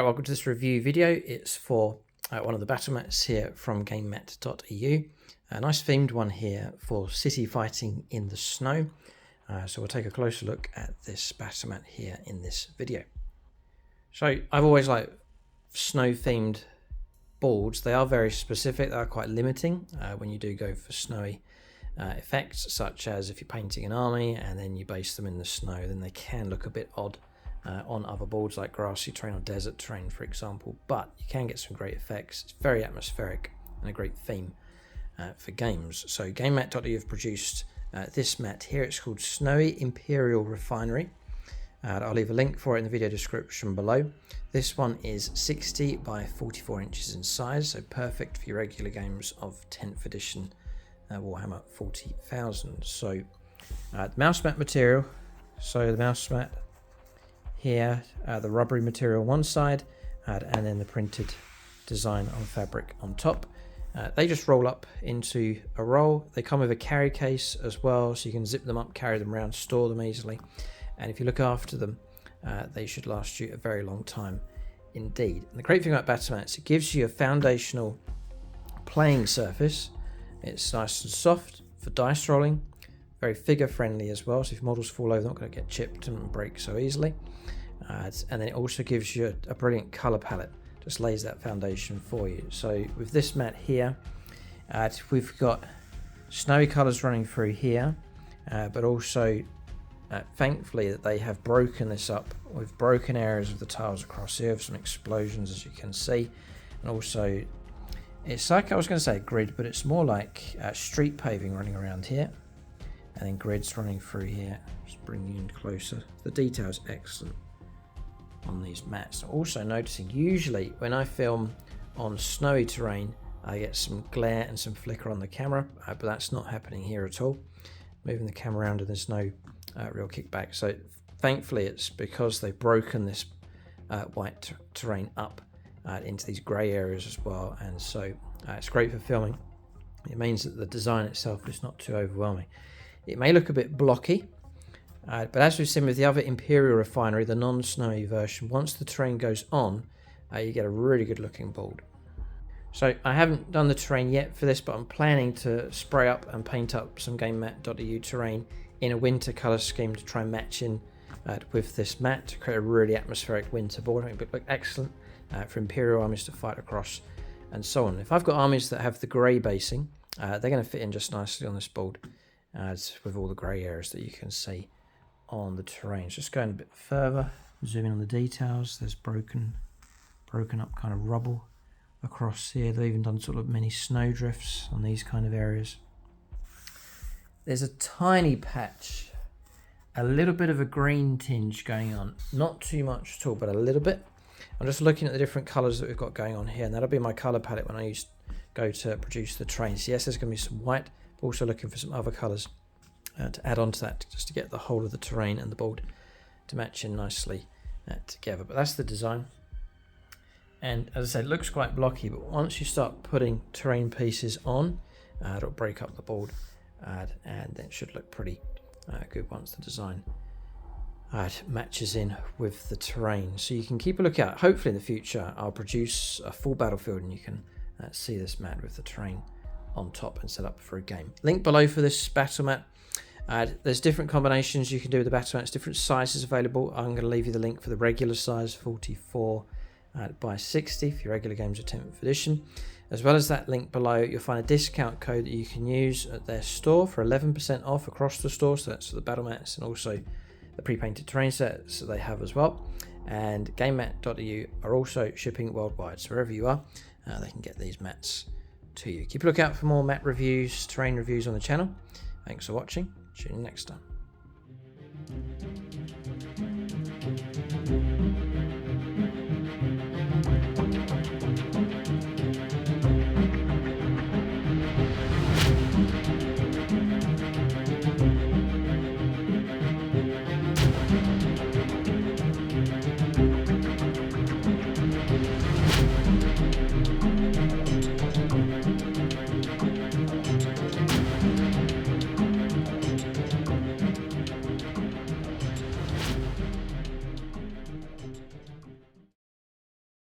Right, welcome to this review video. It's for one of the battle mats here from Gamemat.eu. A nice themed one here for city fighting in the snow. So we'll take a closer look at this battle mat here in this video. So I've always liked snow themed boards. They are very specific, they are quite limiting when you do go for snowy effects, such as if you're painting an army and then you base them in the snow, then they can look a bit odd on other boards like grassy terrain or desert terrain, for example, but you can get some great effects. It's very atmospheric and a great theme for games. So Gamemat.eu have produced this mat here. It's called Snowy Imperial Refinery. I'll leave a link for it in the video description below. This one is 60 by 44 inches in size, so perfect for your regular games of 10th edition Warhammer 40,000. So the mouse mat material, so the mouse mat here, the rubbery material on one side, and then the printed design on fabric on top. They just roll up into a roll. They come with a carry case as well, so you can zip them up, carry them around, store them easily. And if you look after them, they should last you a very long time indeed. And the great thing about battle mats, it gives you a foundational playing surface. It's nice and soft for dice rolling, very figure friendly as well, so if models fall over, they're not going to get chipped and break so easily. And then it also gives you a brilliant colour palette, just lays that foundation for you. So with this mat here, we've got snowy colours running through here, but also thankfully that they have broken this up with broken areas of the tiles across here with some explosions, as you can see. And also it's like, I was going to say a grid, but it's more like street paving running around here, and then grids running through here. Just bring you in closer. The detail's excellent on these mats. Also noticing, usually when I film on snowy terrain, I get some glare and some flicker on the camera, but that's not happening here at all. Moving the camera around and there's no real kickback. So thankfully it's because they've broken this white terrain up into these grey areas as well, and so it's great for filming. It means that the design itself is not too overwhelming. It may look a bit blocky, but as we've seen with the other Imperial Refinery, the non-snowy version, once the terrain goes on, you get a really good looking board. So I haven't done the terrain yet for this, but I'm planning to spray up and paint up some Gamemat.eu terrain in a winter colour scheme to try and match in with this mat to create a really atmospheric winter board. I think it would look excellent for Imperial armies to fight across and so on. If I've got armies that have the grey basing, they're going to fit in just nicely on this board, with all the grey areas that you can see on the terrain. Just going a bit further, zoom in on the details. There's broken up kind of rubble across here. They've even done sort of mini snow drifts on these kind of areas. There's a tiny patch, a little bit of a green tinge going on, not too much at all, but a little bit. I'm just looking at the different colours that we've got going on here, and that'll be my colour palette when I go to produce the terrain. So yes, there's going to be some white, but also looking for some other colours to add on to that, just to get the whole of the terrain and the board to match in nicely together. But that's the design, and as I said, it looks quite blocky, but once you start putting terrain pieces on, it'll break up the board, and then it should look pretty good once the design matches in with the terrain. So you can keep a lookout. Hopefully in the future I'll produce a full battlefield and you can see this mat with the terrain on top and set up for a game. Link below for this battle mat. There's different combinations you can do with the battle mats, different sizes available. I'm going to leave you the link for the regular size 44 by 60 for your regular games of 10th edition. As well as that link below, you'll find a discount code that you can use at their store for 11% off across the store. So that's for the battle mats and also the pre-painted terrain sets that they have as well. And Gamemat.eu are also shipping worldwide, so wherever you are, they can get these mats to you. Keep a lookout for more mat reviews, terrain reviews on the channel. Thanks for watching. Tune in next time.